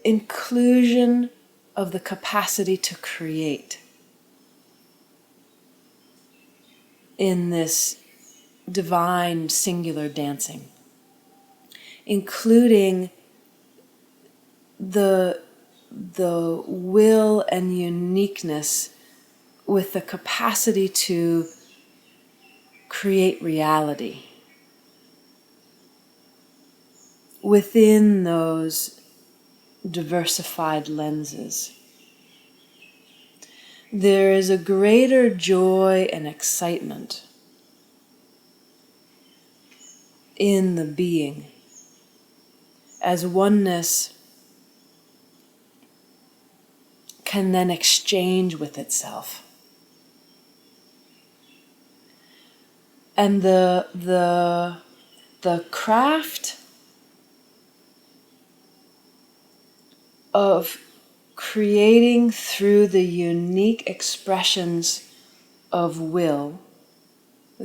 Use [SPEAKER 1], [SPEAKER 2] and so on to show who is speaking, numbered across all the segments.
[SPEAKER 1] inclusion of the capacity to create in this divine singular dancing, including the will and uniqueness with the capacity to create reality within those diversified lenses. There is a greater joy and excitement in the being as oneness can then exchange with itself. And the craft of creating through the unique expressions of will,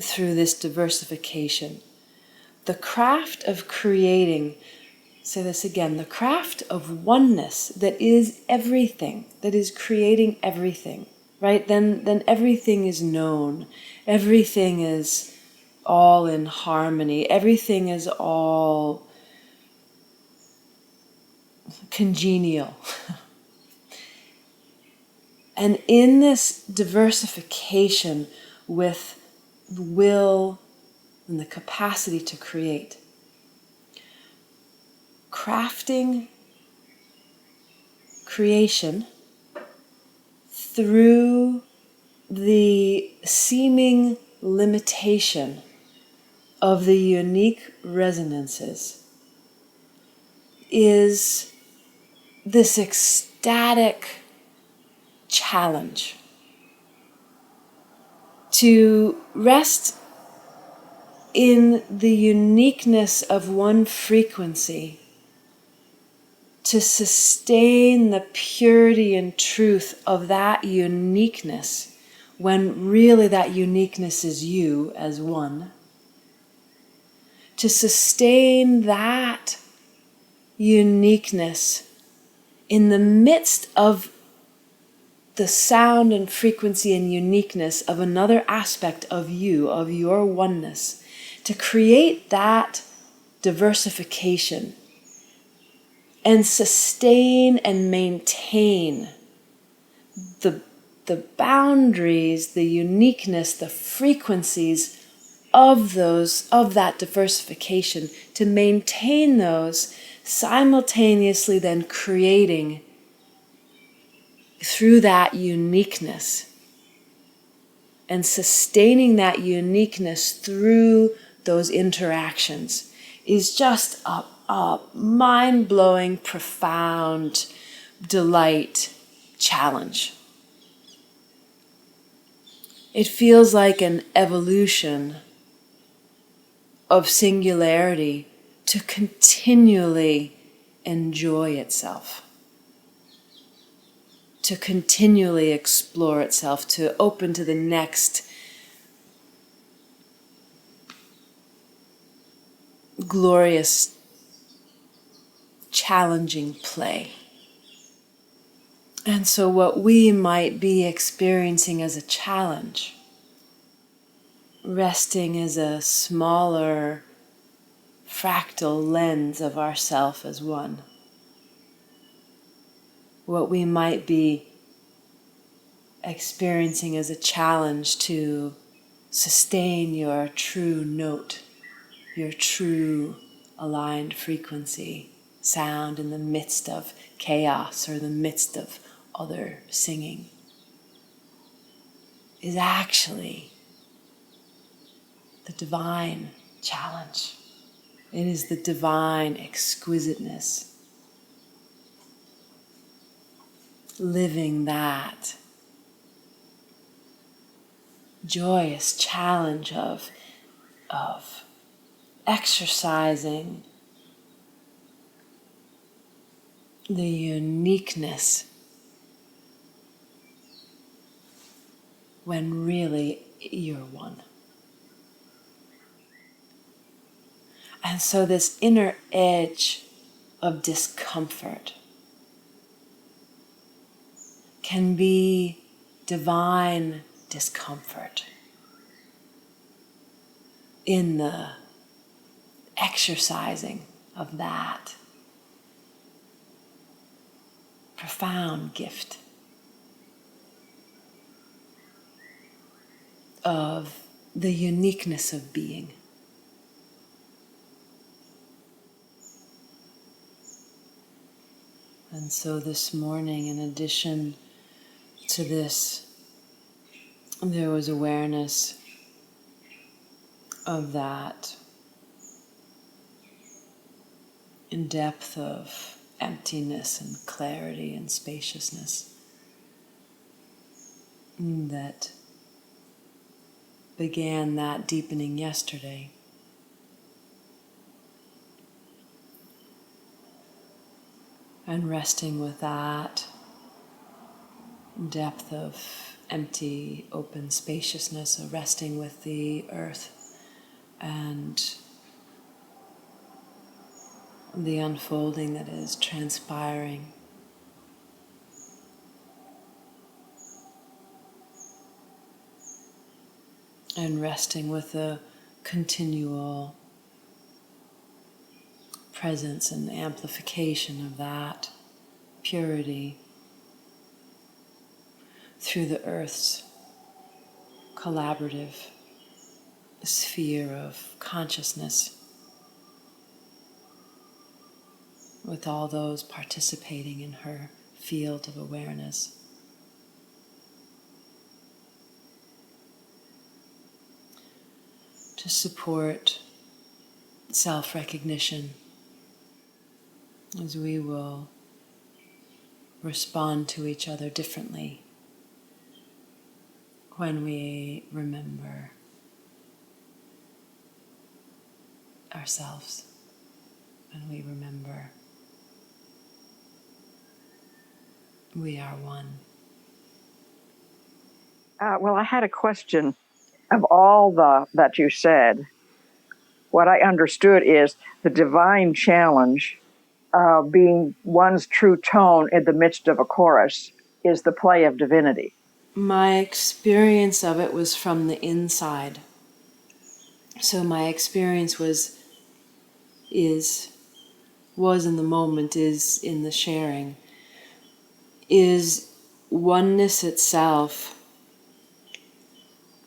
[SPEAKER 1] through this diversification, the craft of creating, say this again, the craft of oneness that is everything, that is creating everything, right? Then everything is known, everything is all in harmony, everything is all congenial. And in this diversification with the will and the capacity to create, crafting creation through the seeming limitation of the unique resonances is this ecstatic challenge to rest in the uniqueness of one frequency, to sustain the purity and truth of that uniqueness when really that uniqueness is you as one. To sustain that uniqueness in the midst of the sound and frequency and uniqueness of another aspect of you, of your oneness, to create that diversification and sustain and maintain the boundaries, the uniqueness, the frequencies of that diversification, to maintain those, simultaneously then creating through that uniqueness and sustaining that uniqueness through those interactions is just a mind-blowing, profound delight challenge. It feels like an evolution of singularity to continually enjoy itself, to continually explore itself, to open to the next glorious, challenging play. And so what we might be experiencing as a challenge, resting as a smaller fractal lens of ourself as one, what we might be experiencing as a challenge to sustain your true note, your true aligned frequency, sound in the midst of chaos or the midst of other singing, is actually the divine challenge. It is the divine exquisiteness. Living that joyous challenge of exercising the uniqueness when really you're one. And so this inner edge of discomfort can be divine discomfort in the exercising of that profound gift of the uniqueness of being. And so this morning, in addition to this, there was awareness of that in depth of emptiness and clarity and spaciousness that began that deepening yesterday. And resting with that depth of empty, open spaciousness, or resting with the earth and the unfolding that is transpiring. And resting with the continual presence and amplification of that purity through the earth's collaborative sphere of consciousness, with all those participating in her field of awareness. To support self-recognition as we will respond to each other differently when we remember ourselves, when we remember we are one.
[SPEAKER 2] Well, I had a question. Of all that you said, what I understood is the divine challenge being one's true tone in the midst of a chorus is the play of divinity.
[SPEAKER 1] My experience of it was from the inside. So my experience was in the moment, is in the sharing, is oneness itself.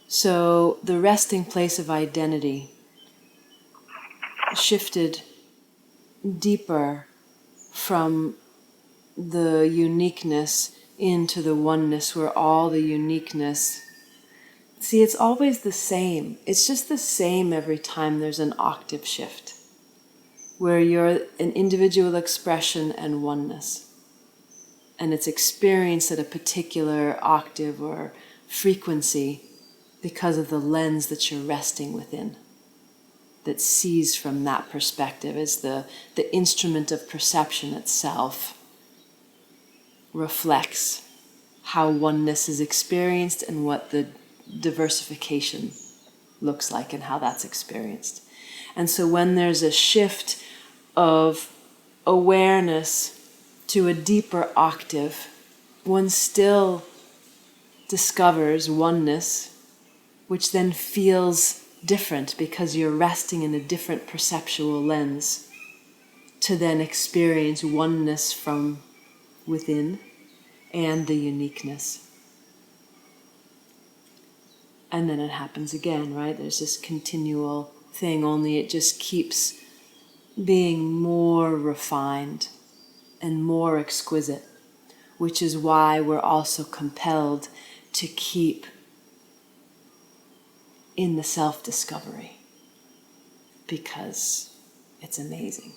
[SPEAKER 1] So the resting place of identity shifted deeper from the uniqueness into the oneness, where all the uniqueness. See, it's always the same. It's just the same every time there's an octave shift, where you're an individual expression and oneness. And it's experienced at a particular octave or frequency because of the lens that you're resting within, that sees from that perspective as the instrument of perception itself reflects how oneness is experienced and what the diversification looks like and how that's experienced. And so when there's a shift of awareness to a deeper octave, one still discovers oneness, which then feels different because you're resting in a different perceptual lens to then experience oneness from within and the uniqueness. And then it happens again, right? There's this continual thing, only it just keeps being more refined and more exquisite, which is why we're also compelled to keep in the self-discovery, because it's amazing.